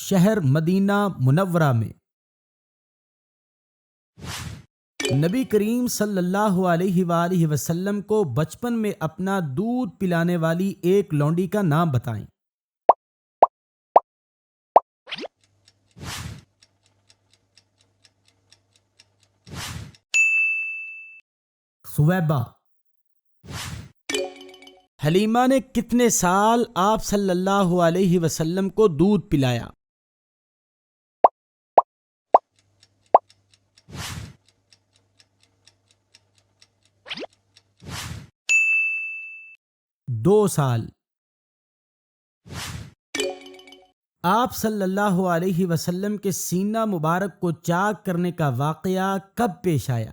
شہر مدینہ منورہ میں نبی کریم صلی اللہ علیہ وآلہ وسلم کو بچپن میں اپنا دودھ پلانے والی ایک لونڈی کا نام بتائیں۔ ثویبہ۔ حلیمہ نے کتنے سال آپ صلی اللہ علیہ وسلم کو دودھ پلایا؟ دو سال۔ آپ صلی اللہ علیہ وسلم کے سینہ مبارک کو چاک کرنے کا واقعہ کب پیش آیا؟